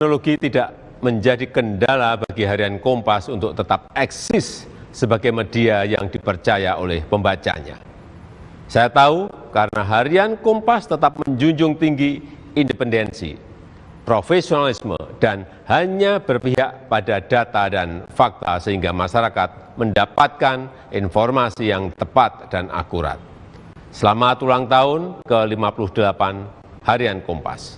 Teknologi tidak menjadi kendala bagi harian Kompas untuk tetap eksis sebagai media yang dipercaya oleh pembacanya. Saya tahu karena harian Kompas tetap menjunjung tinggi independensi, profesionalisme, dan hanya berpihak pada data dan fakta sehingga masyarakat mendapatkan informasi yang tepat dan akurat. Selamat ulang tahun ke-58 Harian Kompas.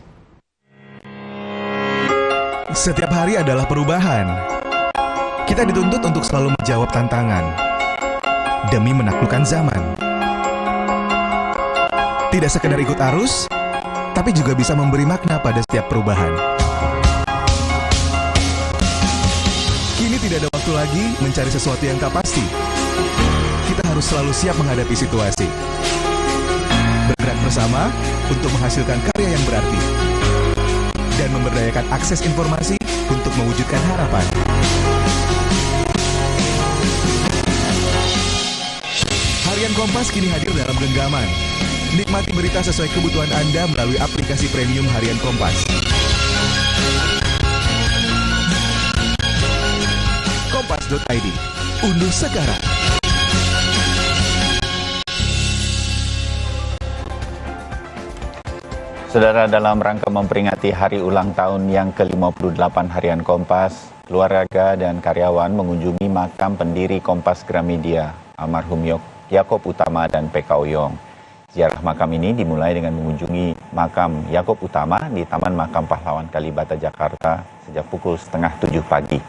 Setiap hari adalah perubahan. Kita dituntut untuk selalu menjawab tantangan demi menaklukkan zaman. Tidak sekedar ikut arus, tapi juga bisa memberi makna pada setiap perubahan. Kini tidak ada waktu lagi mencari sesuatu yang tak pasti. Kita harus selalu siap menghadapi situasi. Bergerak bersama untuk menghasilkan karya yang berarti. Dan memberdayakan akses informasi untuk mewujudkan harapan. Harian Kompas kini hadir dalam genggaman. Nikmati berita sesuai kebutuhan Anda melalui aplikasi premium Harian Kompas. Kompas.id. Unduh sekarang. Saudara, dalam rangka memperingati hari ulang tahun yang ke-58 Harian Kompas, keluarga dan karyawan mengunjungi makam pendiri Kompas Gramedia, almarhum Yaakob Utama dan PK Oyong. Ziarah makam ini dimulai dengan mengunjungi makam Yaakob Utama di Taman Makam Pahlawan Kalibata, Jakarta sejak pukul 6:30 pagi.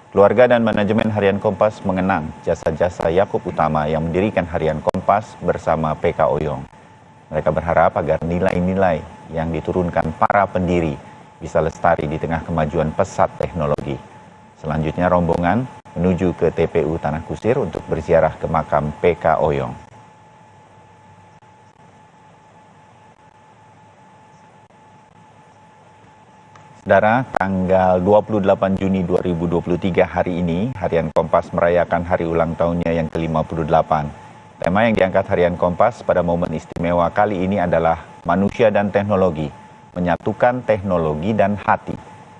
Keluarga dan manajemen Harian Kompas mengenang jasa-jasa Yaakob Utama yang mendirikan Harian Kompas bersama PK Oyong. Mereka berharap agar nilai-nilai yang diturunkan para pendiri bisa lestari di tengah kemajuan pesat teknologi. Selanjutnya rombongan menuju ke TPU Tanah Kusir untuk berziarah ke makam PK Oyong. Saudara, tanggal 28 Juni 2023 hari ini, Harian Kompas merayakan hari ulang tahunnya yang ke-58. Tema yang diangkat Harian Kompas pada momen istimewa kali ini adalah manusia dan teknologi, menyatukan teknologi dan hati.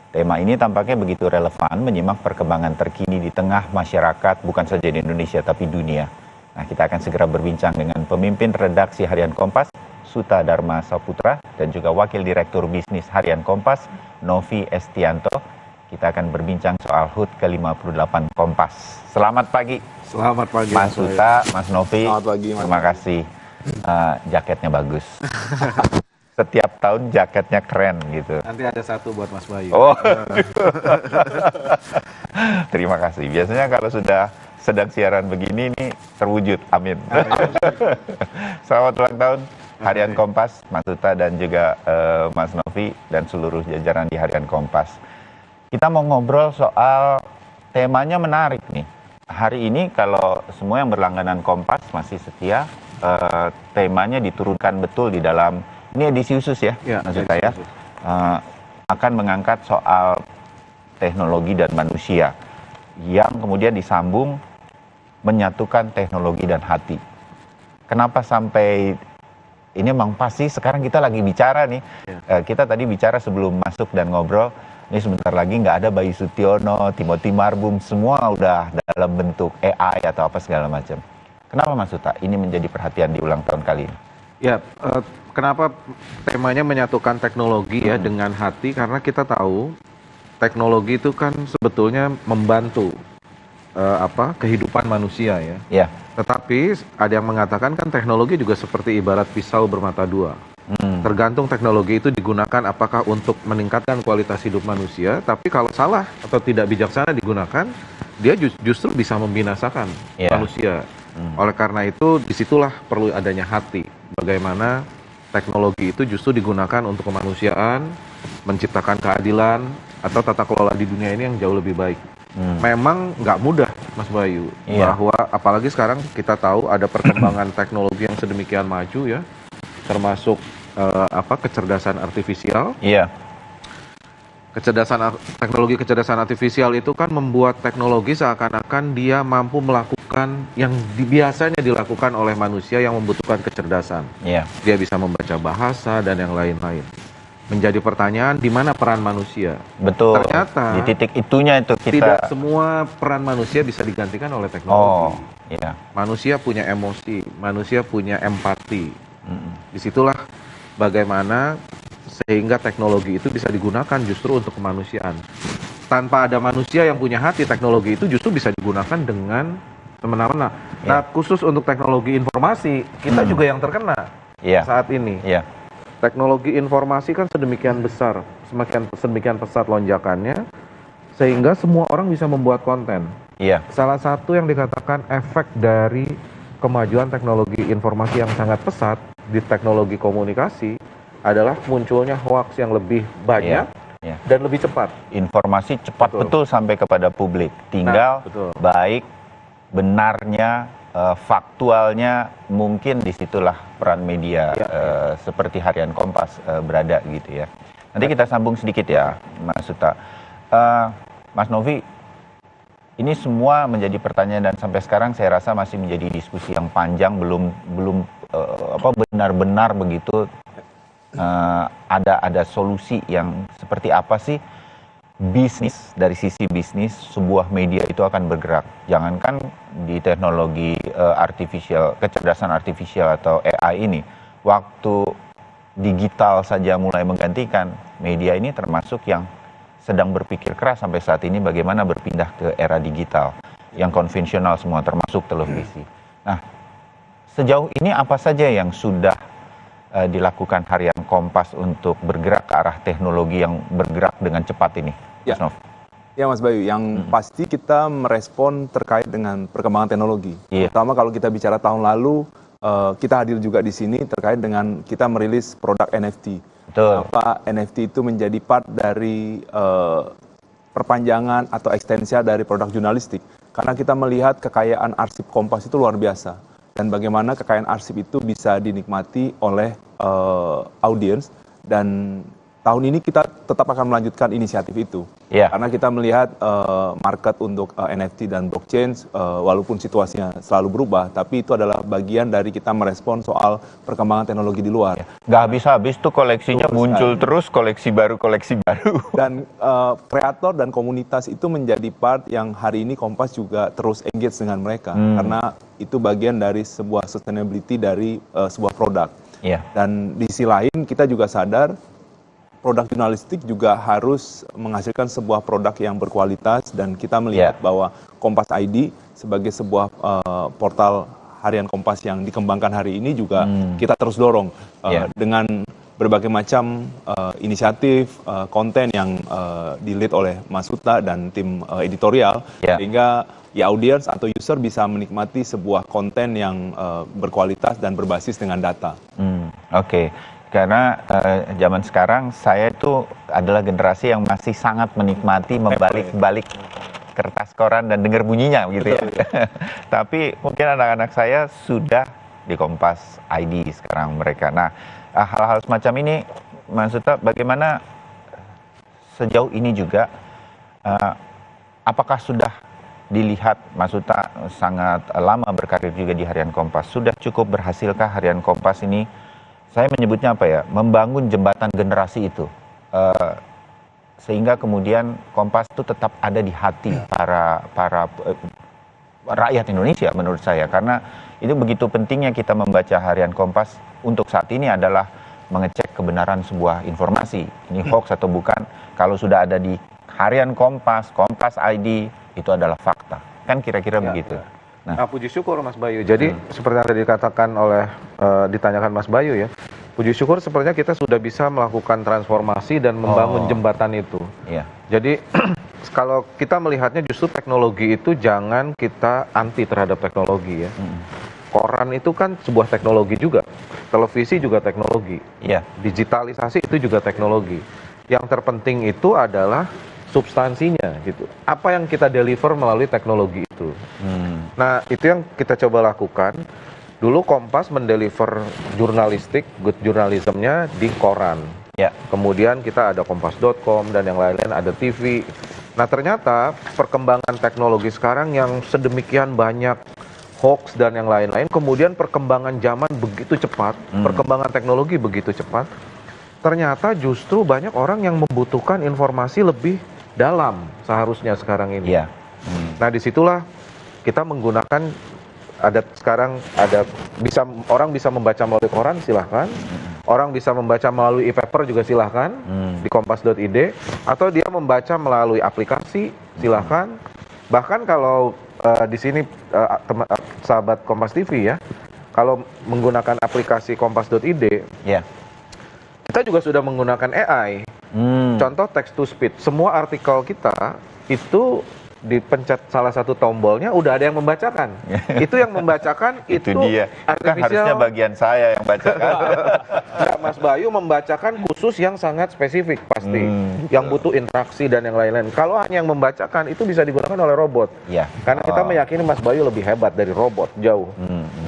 Tema ini tampaknya begitu relevan menyimak perkembangan terkini di tengah masyarakat, bukan saja di Indonesia tapi dunia. Nah, kita akan segera berbincang dengan pemimpin redaksi Harian Kompas, Suta Dharma Saputra, dan juga Wakil Direktur Bisnis Harian Kompas, Novi Estianto. Kita akan berbincang soal HUT ke-58 Kompas. Selamat pagi. Selamat pagi, Mas Suta, Mas Novi. Selamat pagi, Mas. Terima kasih. Jaketnya bagus. Setiap tahun jaketnya keren gitu. Nanti ada satu buat Mas Bayu. Oh, terima kasih. Biasanya kalau sudah sedang siaran begini nih terwujud. Amin. Selamat ulang tahun Harian Kompas, Mas Suta dan juga Mas Novi dan seluruh jajaran di Harian Kompas. Kita mau ngobrol soal temanya menarik nih. Hari ini kalau semua yang berlangganan Kompas masih setia, temanya diturunkan betul di dalam, ini edisi khusus ya, maksud saya, akan mengangkat soal teknologi dan manusia yang kemudian disambung menyatukan teknologi dan hati. Kenapa sampai ini memang pasti sekarang kita lagi bicara nih, kita tadi bicara sebelum masuk dan ngobrol. Ini sebentar lagi nggak ada Bayu Sutiono, Timothy Marbum, semua udah dalam bentuk AI atau apa segala macam. Kenapa Mas Suta ini menjadi perhatian di ulang tahun kali ini? Ya, kenapa temanya menyatukan teknologi ya dengan hati? Karena kita tahu teknologi itu kan sebetulnya membantu kehidupan manusia ya. Ya. Tetapi ada yang mengatakan kan teknologi juga seperti ibarat pisau bermata dua. Tergantung teknologi itu digunakan apakah untuk meningkatkan kualitas hidup manusia, tapi kalau salah atau tidak bijaksana digunakan, dia justru bisa membinasakan manusia. Oleh karena itu, disitulah perlu adanya hati. Bagaimana teknologi itu justru digunakan untuk kemanusiaan, menciptakan keadilan, atau tata kelola di dunia ini yang jauh lebih baik. Memang nggak mudah, Mas Bayu, bahwa apalagi sekarang kita tahu ada perkembangan teknologi yang sedemikian maju ya, termasuk kecerdasan artifisial. Iya. Teknologi kecerdasan artifisial itu kan membuat teknologi seakan-akan dia mampu melakukan yang biasanya dilakukan oleh manusia yang membutuhkan kecerdasan. Iya. Dia bisa membaca bahasa dan yang lain-lain. menjadi pertanyaan di mana peran manusia. Betul. Ternyata di titik itunya itu kita. Tidak semua peran manusia bisa digantikan oleh teknologi. Iya. Manusia punya emosi, manusia punya empati. Disitulah bagaimana sehingga teknologi itu bisa digunakan justru untuk kemanusiaan. Tanpa ada manusia yang punya hati, teknologi itu justru bisa digunakan dengan semena-mena. Nah, khusus untuk teknologi informasi, kita juga yang terkena saat ini. Teknologi informasi kan sedemikian besar, sedemikian pesat lonjakannya, sehingga semua orang bisa membuat konten. Salah satu yang dikatakan efek dari kemajuan teknologi informasi yang sangat pesat di teknologi komunikasi adalah munculnya hoax yang lebih banyak dan lebih cepat. Informasi cepat betul sampai kepada publik. Tinggal baik, benarnya, faktualnya, mungkin disitulah peran media seperti Harian Kompas berada gitu ya. Nanti kita sambung sedikit ya, Mas Suta. Mas Novi, ini semua menjadi pertanyaan dan sampai sekarang saya rasa masih menjadi diskusi yang panjang, belum benar-benar begitu ada solusi yang seperti apa sih bisnis, dari sisi bisnis sebuah media itu akan bergerak. Jangankan di teknologi kecerdasan artifisial atau AI ini, waktu digital saja mulai menggantikan, media ini termasuk yang sedang berpikir keras sampai saat ini bagaimana berpindah ke era digital yang konvensional semua, termasuk televisi. Nah, sejauh ini apa saja yang sudah dilakukan Harian Kompas untuk bergerak ke arah teknologi yang bergerak dengan cepat ini? Mas Nov. Ya Mas Bayu, yang pasti kita merespon terkait dengan perkembangan teknologi. Pertama kalau kita bicara tahun lalu, kita hadir juga di sini terkait dengan kita merilis produk NFT. Apa NFT itu menjadi part dari perpanjangan atau ekstensia dari produk jurnalistik. Karena kita melihat kekayaan arsip Kompas itu luar biasa. Dan bagaimana kekayaan arsip itu bisa dinikmati oleh audiens, dan tahun ini kita tetap akan melanjutkan inisiatif itu. Karena kita melihat market untuk NFT dan blockchain, walaupun situasinya selalu berubah, tapi itu adalah bagian dari kita merespon soal perkembangan teknologi di luar. Nggak habis-habis tuh koleksinya muncul terus, koleksi baru. Dan kreator dan komunitas itu menjadi part yang hari ini Kompas juga terus engage dengan mereka. Karena itu bagian dari sebuah sustainability dari sebuah produk. Dan di sisi lain kita juga sadar produk jurnalistik juga harus menghasilkan sebuah produk yang berkualitas, dan kita melihat bahwa Kompas ID sebagai sebuah portal Harian Kompas yang dikembangkan hari ini juga kita terus dorong dengan berbagai macam inisiatif konten yang di-lead oleh Mas Suta dan tim editorial, sehingga audiens atau user bisa menikmati sebuah konten yang berkualitas dan berbasis dengan data. Karena zaman sekarang saya itu adalah generasi yang masih sangat menikmati membalik-balik kertas koran dan dengar bunyinya gitu ya. Tapi mungkin anak-anak saya sudah di Kompas ID sekarang mereka. Nah, hal-hal semacam ini, Mas Suta, bagaimana sejauh ini juga, apakah sudah dilihat, Mas Suta sangat lama berkarir juga di Harian Kompas, sudah cukup berhasilkah Harian Kompas ini, saya menyebutnya apa ya, membangun jembatan generasi itu, sehingga kemudian Kompas itu tetap ada di hati para rakyat Indonesia menurut saya, karena itu begitu pentingnya kita membaca Harian Kompas untuk saat ini adalah mengecek kebenaran sebuah informasi, ini hoax atau bukan. Kalau sudah ada di Harian Kompas, Kompas ID, itu adalah fakta, kan kira-kira begitu. Nah, puji syukur Mas Bayu. Jadi seperti yang tadi dikatakan oleh ditanyakan Mas Bayu ya, puji syukur sepertinya kita sudah bisa melakukan transformasi dan membangun jembatan itu. Jadi kalau kita melihatnya justru teknologi itu jangan kita anti terhadap teknologi ya. Koran itu kan sebuah teknologi juga, televisi juga teknologi, digitalisasi itu juga teknologi. Yang terpenting itu adalah substansinya gitu. Apa yang kita deliver melalui teknologi itu. Nah, itu yang kita coba lakukan. Dulu Kompas mendeliver jurnalistik, good journalismnya di koran. Kemudian kita ada kompas.com dan yang lain-lain, ada TV. Nah, ternyata perkembangan teknologi sekarang yang sedemikian banyak hoax dan yang lain-lain, kemudian perkembangan zaman begitu cepat, perkembangan teknologi begitu cepat, ternyata justru banyak orang yang membutuhkan informasi lebih dalam seharusnya sekarang ini. Iya. Nah, disitulah kita menggunakan sekarang orang bisa membaca melalui koran, silahkan. Orang bisa membaca melalui e-paper juga silahkan di kompas.id, atau dia membaca melalui aplikasi, silahkan. Bahkan kalau di sini sahabat Kompas TV ya, kalau menggunakan aplikasi kompas.id, Iya. kita juga sudah menggunakan AI. Contoh text to speech, semua artikel kita itu dipencet salah satu tombolnya udah ada yang membacakan. Itu yang membacakan Itu dia. Kan harusnya bagian saya yang bacakan. Nah, Mas Bayu membacakan khusus yang sangat spesifik pasti, yang butuh interaksi dan yang lain-lain. Kalau hanya yang membacakan itu bisa digunakan oleh robot. Iya. Karena kita meyakini Mas Bayu lebih hebat dari robot jauh.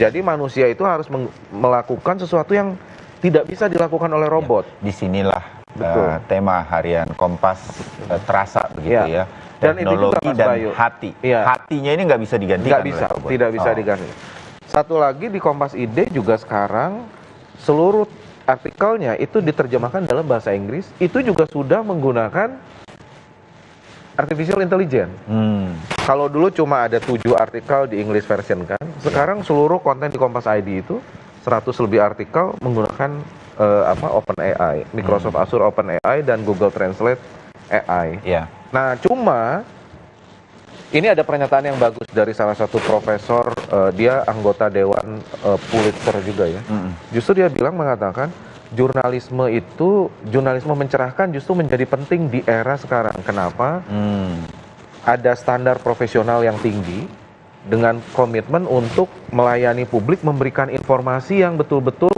Jadi manusia itu harus melakukan sesuatu yang tidak bisa dilakukan oleh robot. Disinilah Betul. tema harian Kompas terasa begitu ya. Dan itu juga, Teknologi Mas dan Bayu. hati. Iya. Hatinya ini nggak bisa digantikan. Nggak bisa, oleh robot. tidak bisa diganti. Satu lagi di Kompas ID juga sekarang seluruh artikelnya itu diterjemahkan dalam bahasa Inggris. Itu juga sudah menggunakan artificial intelligence. Kalau dulu cuma ada 7 artikel di English version kan, sekarang seluruh konten di Kompas ID itu 100 lebih artikel menggunakan OpenAI, Microsoft Azure OpenAI dan Google Translate AI. Iya. Nah, cuma ini ada pernyataan yang bagus dari salah satu profesor, dia anggota Dewan Pulitzer juga ya. Justru dia mengatakan jurnalisme mencerahkan justru menjadi penting di era sekarang. Kenapa? Ada standar profesional yang tinggi dengan komitmen untuk melayani publik, memberikan informasi yang betul-betul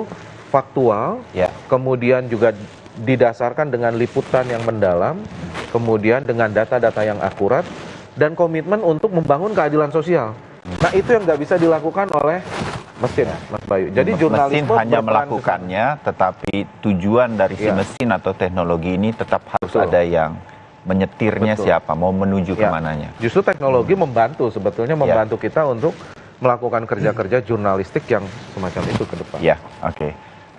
faktual, kemudian juga didasarkan dengan liputan yang mendalam, kemudian dengan data-data yang akurat, dan komitmen untuk membangun keadilan sosial. Nah, itu yang nggak bisa dilakukan oleh mesin, Mas Bayu. Jadi jurnalisme mesin hanya berperan melakukannya, tetapi tujuan dari si Iya. mesin atau teknologi ini tetap harus Betul. ada yang menyetirnya. Betul. Siapa, mau menuju Ya. kemananya. Justru teknologi membantu, sebetulnya membantu kita untuk melakukan kerja-kerja jurnalistik yang semacam itu ke depan. Ya, oke.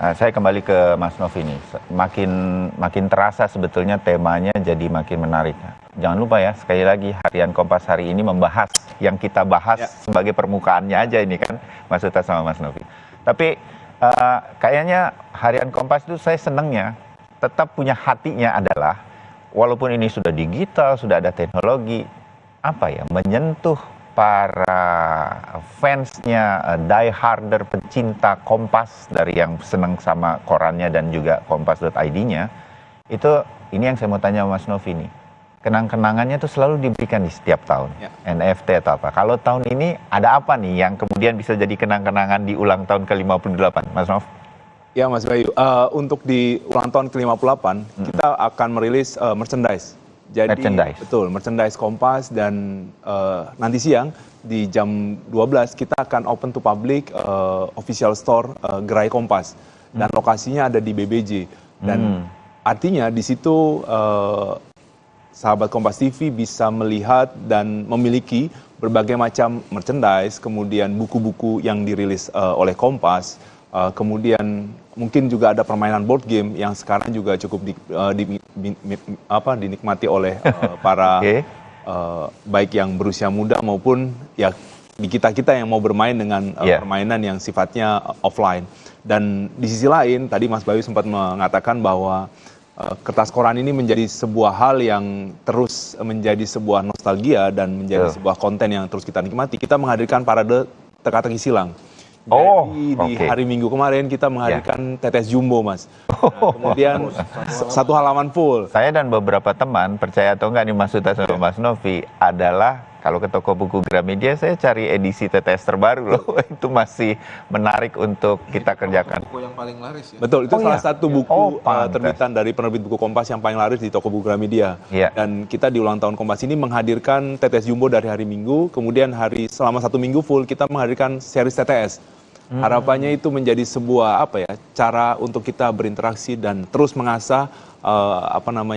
Saya kembali ke Mas Novi ini. Makin terasa sebetulnya temanya jadi makin menarik. Jangan lupa ya, sekali lagi harian Kompas hari ini membahas yang kita bahas sebagai permukaannya aja ini kan, Mas Uta sama Mas Novi. Tapi kayaknya harian Kompas itu saya senangnya tetap punya hatinya adalah walaupun ini sudah digital, sudah ada teknologi, menyentuh para fansnya, die-harder pecinta Kompas dari yang senang sama korannya dan juga kompas.id-nya, ini yang saya mau tanya Mas Novi nih. Kenang-kenangannya itu selalu diberikan di setiap tahun, NFT atau apa. Kalau tahun ini ada apa nih yang kemudian bisa jadi kenang-kenangan di ulang tahun ke-58, Mas Nov? Ya Mas Bayu, untuk di ulang tahun ke-58 kita akan merilis merchandise. Jadi betul, merchandise Kompas, dan nanti siang di jam 12 kita akan open to public official store Gerai Kompas, dan lokasinya ada di BBJ, dan artinya di situ sahabat Kompas TV bisa melihat dan memiliki berbagai macam merchandise, kemudian buku-buku yang dirilis oleh Kompas, kemudian mungkin juga ada permainan board game yang sekarang juga cukup dinikmati oleh para baik yang berusia muda maupun ya di kita yang mau bermain dengan permainan yang sifatnya offline. Dan di sisi lain tadi Mas Bayu sempat mengatakan bahwa kertas koran ini menjadi sebuah hal yang terus menjadi sebuah nostalgia dan menjadi sebuah konten yang terus kita nikmati. Kita menghadirkan parade teka-teki silang. Jadi di hari Minggu kemarin kita menghadirkan tetes jumbo, Mas. Nah, kemudian satu halaman full. Saya dan beberapa teman, percaya atau enggak nih Mas Uta sama Mas Novi, adalah kalau ke toko buku Gramedia saya cari edisi TTS terbaru loh. Itu masih menarik untuk kita kerjakan. Buku yang paling laris ya. Betul, itu salah satu buku terbitan dari penerbit buku Kompas yang paling laris di toko buku Gramedia. Dan kita di ulang tahun Kompas ini menghadirkan TTS jumbo dari hari Minggu, kemudian selama 1 minggu full kita menghadirkan series TTS. Harapannya itu menjadi sebuah cara untuk kita berinteraksi dan terus mengasah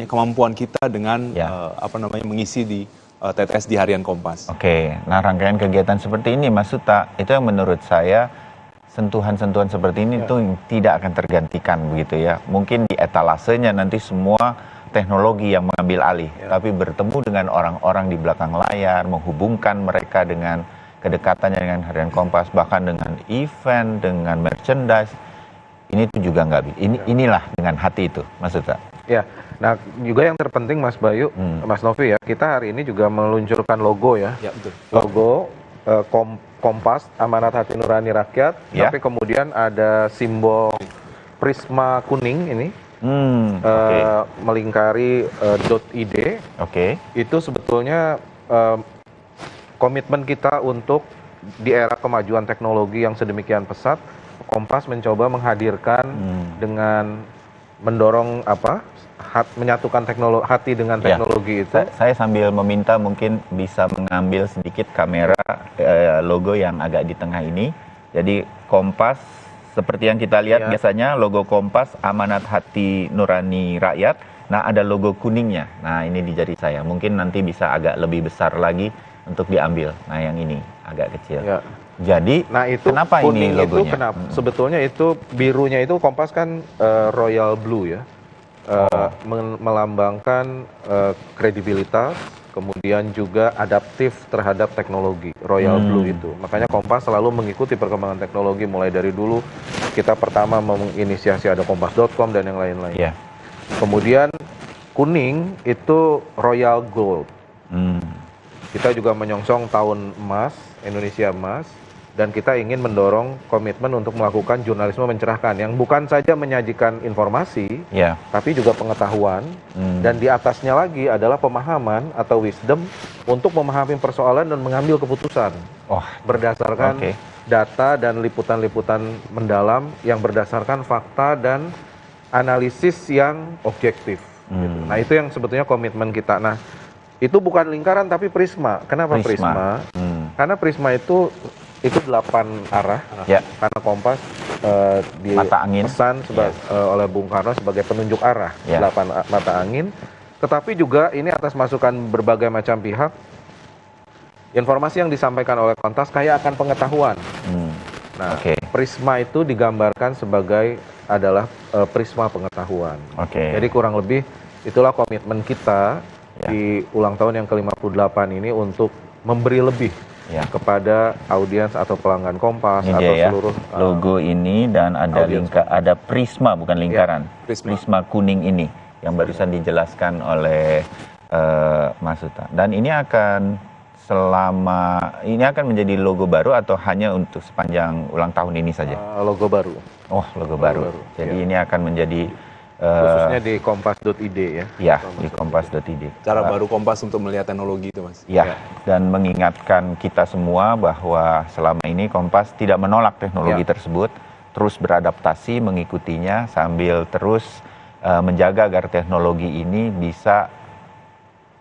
kemampuan kita dengan mengisi di TTS di harian Kompas. Oke, nah rangkaian kegiatan seperti ini Mas Uta, itu yang menurut saya sentuhan-sentuhan seperti ini tuh tidak akan tergantikan begitu ya. Mungkin di etalasenya nanti semua teknologi yang mengambil alih, tapi bertemu dengan orang-orang di belakang layar, menghubungkan mereka dengan kedekatannya dengan Harian Kompas, bahkan dengan event, dengan merchandise, ini tuh juga nggak. Inilah dengan hati itu, maksudnya. Ya, nah juga yang terpenting Mas Bayu, Mas Novi ya, kita hari ini juga meluncurkan logo ya. Ya, betul. Logo Kompas, Amanat Hati Nurani Rakyat, tapi kemudian ada simbol prisma kuning ini, melingkari .id. Itu sebetulnya komitmen kita untuk di era kemajuan teknologi yang sedemikian pesat, Kompas mencoba menghadirkan dengan mendorong menyatukan hati dengan teknologi itu. Saya sambil meminta mungkin bisa mengambil sedikit kamera logo yang agak di tengah ini. Jadi Kompas seperti yang kita lihat biasanya logo Kompas Amanat Hati Nurani Rakyat. Nah, ada logo kuningnya. Nah, ini di jari saya. Mungkin nanti bisa agak lebih besar lagi untuk diambil. Nah, yang ini agak kecil. Ya. Jadi, nah itu kenapa ini logonya? Itu kenapa? Sebetulnya itu birunya itu Kompas kan royal blue ya. Melambangkan kredibilitas, kemudian juga adaptif terhadap teknologi, royal blue itu. Makanya Kompas selalu mengikuti perkembangan teknologi, mulai dari dulu kita pertama menginisiasi ada kompas.com dan yang lain-lain. Yeah. Kemudian kuning itu royal gold. Kita juga menyongsong tahun emas, Indonesia emas, dan kita ingin mendorong komitmen untuk melakukan jurnalisme mencerahkan yang bukan saja menyajikan informasi, tapi juga pengetahuan, dan di atasnya lagi adalah pemahaman atau wisdom untuk memahami persoalan dan mengambil keputusan berdasarkan data dan liputan-liputan mendalam yang berdasarkan fakta dan analisis yang objektif. Gitu. Nah itu yang sebetulnya komitmen kita. Nah itu bukan lingkaran tapi prisma. Kenapa prisma? Karena prisma itu 8 arah, karena Kompas dipesan oleh Bung Karno sebagai penunjuk arah, 8 mata angin. Tetapi juga ini atas masukan berbagai macam pihak, informasi yang disampaikan oleh Kompas kaya akan pengetahuan. Nah, prisma itu digambarkan sebagai adalah prisma pengetahuan. Jadi kurang lebih itulah komitmen kita di ulang tahun yang ke-58 ini untuk memberi lebih kepada audiens atau pelanggan Kompas ini atau seluruh logo ini, dan ada ada prisma bukan lingkaran, prisma kuning ini yang barusan dijelaskan oleh Mas Uta. Dan ini akan menjadi logo baru atau hanya untuk sepanjang ulang tahun ini saja? Logo baru. Oh, logo baru. Jadi ini akan menjadi khususnya di kompas.id ya. Ya, di kompas.id. Cara baru Kompas untuk melihat teknologi itu, Mas. Ya, dan mengingatkan kita semua bahwa selama ini Kompas tidak menolak teknologi tersebut, terus beradaptasi mengikutinya sambil terus menjaga agar teknologi ini bisa,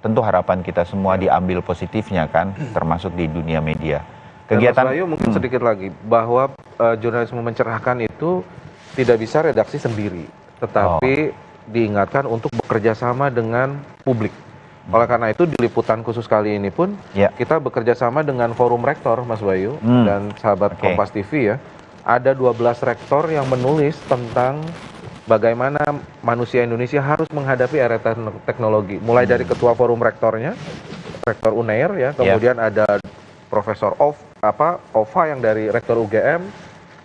tentu harapan kita semua diambil positifnya kan, termasuk di dunia media. Kegiatan Mas Bayu mungkin sedikit lagi bahwa jurnalisme mencerahkan itu tidak bisa redaksi sendiri, tetapi diingatkan untuk bekerja sama dengan publik. Oleh karena itu di liputan khusus kali ini pun kita bekerja sama dengan Forum Rektor, Mas Bayu, dan sahabat Kompas TV ya. Ada 12 rektor yang menulis tentang bagaimana manusia Indonesia harus menghadapi era teknologi. Mulai dari ketua Forum Rektornya, Rektor Unair ya, kemudian ada Profesor Ova yang dari Rektor UGM,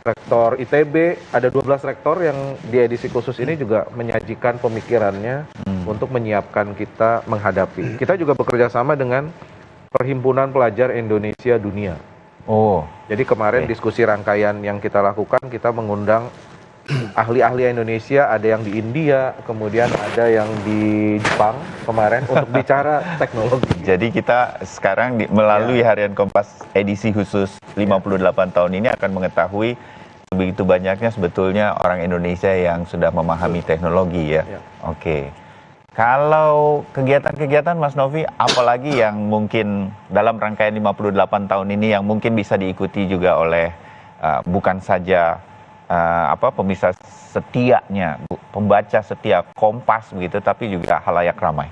Rektor ITB, ada 12 rektor yang di edisi khusus ini juga menyajikan pemikirannya untuk menyiapkan kita menghadapi. Kita juga bekerja sama dengan Perhimpunan Pelajar Indonesia Dunia. Jadi kemarin diskusi rangkaian yang kita lakukan, kita mengundang ahli-ahli Indonesia, ada yang di India, kemudian ada yang di Jepang kemarin untuk bicara teknologi. Jadi kita sekarang melalui Harian Kompas edisi khusus 58 tahun ini akan mengetahui begitu banyaknya sebetulnya orang Indonesia yang sudah memahami teknologi ya. Kalau kegiatan-kegiatan Mas Novi, apalagi yang mungkin dalam rangkaian 58 tahun ini yang mungkin bisa diikuti juga oleh bukan saja pemirsa setianya, pembaca setia Kompas begitu, tapi juga halayak ramai?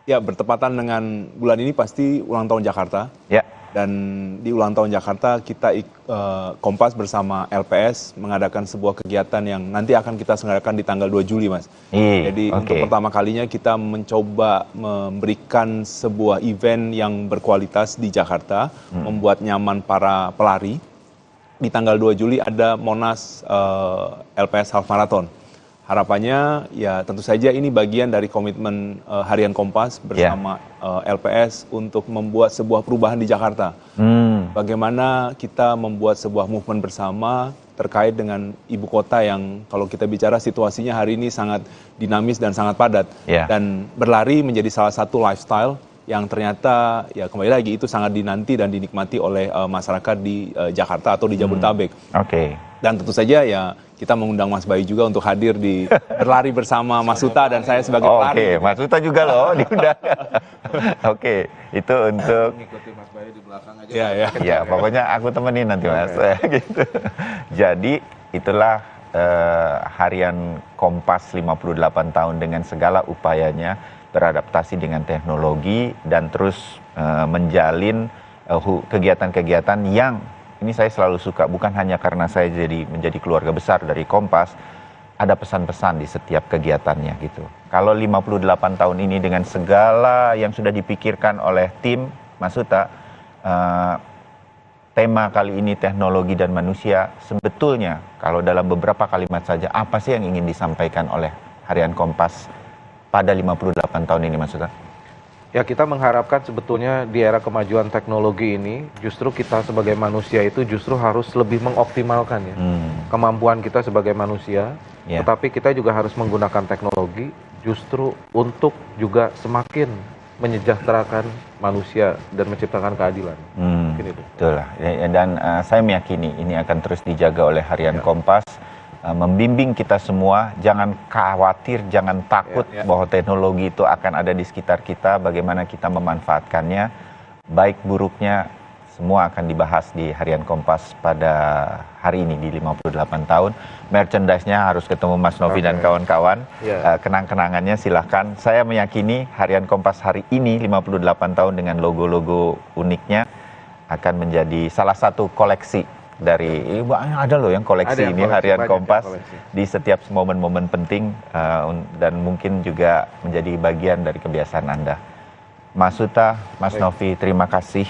Ya, bertepatan dengan bulan ini pasti ulang tahun Jakarta. Ya. Dan di ulang tahun Jakarta kita Kompas bersama LPS mengadakan sebuah kegiatan yang nanti akan kita selenggarakan di tanggal 2 Juli, Mas. Jadi untuk pertama kalinya kita mencoba memberikan sebuah event yang berkualitas di Jakarta, membuat nyaman para pelari. Di tanggal 2 Juli ada Monas LPS Half Marathon. Harapannya ya tentu saja ini bagian dari komitmen Harian Kompas bersama LPS untuk membuat sebuah perubahan di Jakarta. Bagaimana kita membuat sebuah movement bersama terkait dengan ibu kota yang kalau kita bicara situasinya hari ini sangat dinamis dan sangat padat. Dan berlari menjadi salah satu lifestyle yang ternyata ya kembali lagi itu sangat dinanti dan dinikmati oleh masyarakat di Jakarta atau di Jabodetabek. Dan tentu saja ya kita mengundang Mas Bayu juga untuk hadir di berlari bersama Mas Suta dan saya sebagai pelari. Mas Suta juga loh diundang. Itu untuk mengikuti Mas Bayu di belakang aja. Ya, pokoknya aku temenin nanti Mas. Gitu. Jadi itulah Harian Kompas 58 tahun dengan segala upayanya beradaptasi dengan teknologi dan terus menjalin kegiatan-kegiatan yang ini saya selalu suka, bukan hanya karena saya menjadi keluarga besar dari Kompas, ada pesan-pesan di setiap kegiatannya gitu. Kalau 58 tahun ini dengan segala yang sudah dipikirkan oleh tim Mas Suta, tema kali ini teknologi dan manusia, sebetulnya kalau dalam beberapa kalimat saja, apa sih yang ingin disampaikan oleh Harian Kompas pada 58 tahun ini Mas Suta? Ya, kita mengharapkan sebetulnya di era kemajuan teknologi ini justru kita sebagai manusia itu justru harus lebih mengoptimalkan ya kemampuan kita sebagai manusia, tetapi kita juga harus menggunakan teknologi justru untuk juga semakin menyejahterakan manusia dan menciptakan keadilan. Betul lah. Dan saya meyakini ini akan terus dijaga oleh Harian Kompas. Membimbing kita semua, jangan khawatir, jangan takut bahwa teknologi itu akan ada di sekitar kita, bagaimana kita memanfaatkannya, baik buruknya, semua akan dibahas di Harian Kompas pada hari ini di 58 tahun. Merchandise-nya harus ketemu Mas Novi dan kawan-kawan, kenang-kenangannya silahkan. Saya meyakini Harian Kompas hari ini 58 tahun dengan logo-logo uniknya akan menjadi salah satu koleksi dari ada loh yang koleksi ini Harian Kompas di setiap momen-momen penting dan mungkin juga menjadi bagian dari kebiasaan Anda. Mas Suta, Mas Novi, terima kasih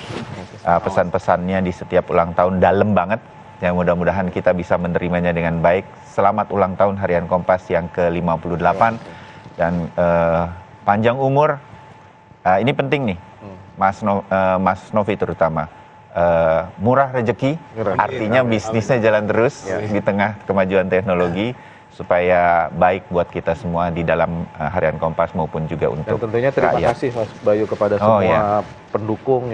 pesan-pesannya di setiap ulang tahun dalam banget. Yang mudah-mudahan kita bisa menerimanya dengan baik. Selamat ulang tahun Harian Kompas yang ke-58 dan panjang umur. Ini penting nih, Mas Novi terutama. Murah rezeki, artinya bisnisnya jalan terus di tengah kemajuan teknologi supaya baik buat kita semua di dalam Harian Kompas maupun juga untuk dan tentunya terima kasih Mas Bayu kepada semua pendukung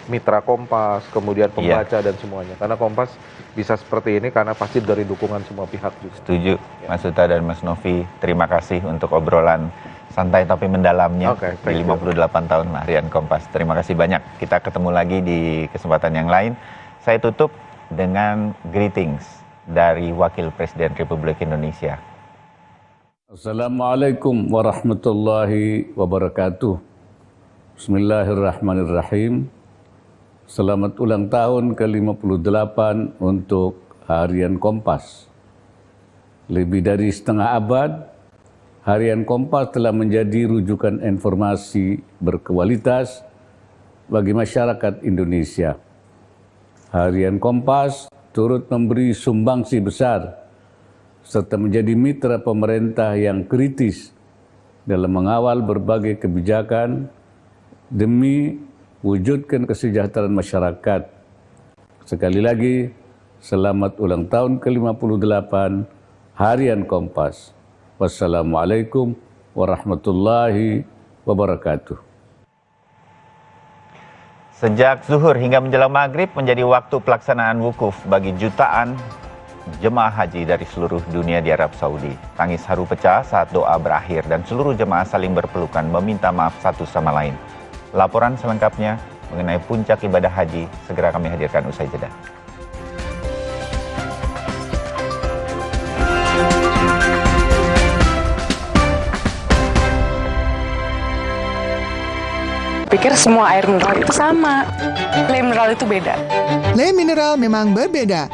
mitra Kompas, kemudian pembaca dan semuanya, karena Kompas bisa seperti ini karena pasti dari dukungan semua pihak juga. Setuju, Mas Suta dan Mas Novi, terima kasih untuk obrolan santai tapi mendalamnya di 58 tahun Harian Kompas. Terima kasih banyak. Kita ketemu lagi di kesempatan yang lain. Saya tutup dengan greetings dari Wakil Presiden Republik Indonesia. Assalamualaikum warahmatullahi wabarakatuh. Bismillahirrahmanirrahim. Selamat ulang tahun ke-58 untuk Harian Kompas. Lebih dari setengah abad, Harian Kompas telah menjadi rujukan informasi berkualitas bagi masyarakat Indonesia. Harian Kompas turut memberi sumbangsi besar serta menjadi mitra pemerintah yang kritis dalam mengawal berbagai kebijakan demi wujudkan kesejahteraan masyarakat. Sekali lagi, selamat ulang tahun ke-58 Harian Kompas. Wassalamualaikum warahmatullahi wabarakatuh. Sejak zuhur hingga menjelang maghrib menjadi waktu pelaksanaan wukuf bagi jutaan jemaah haji dari seluruh dunia di Arab Saudi. Tangis haru pecah saat doa berakhir dan seluruh jemaah saling berpelukan meminta maaf satu sama lain. Laporan selengkapnya mengenai puncak ibadah haji segera kami hadirkan usai jeda. pikir semua air mineral itu sama. Le mineral itu beda. Le mineral memang berbeda.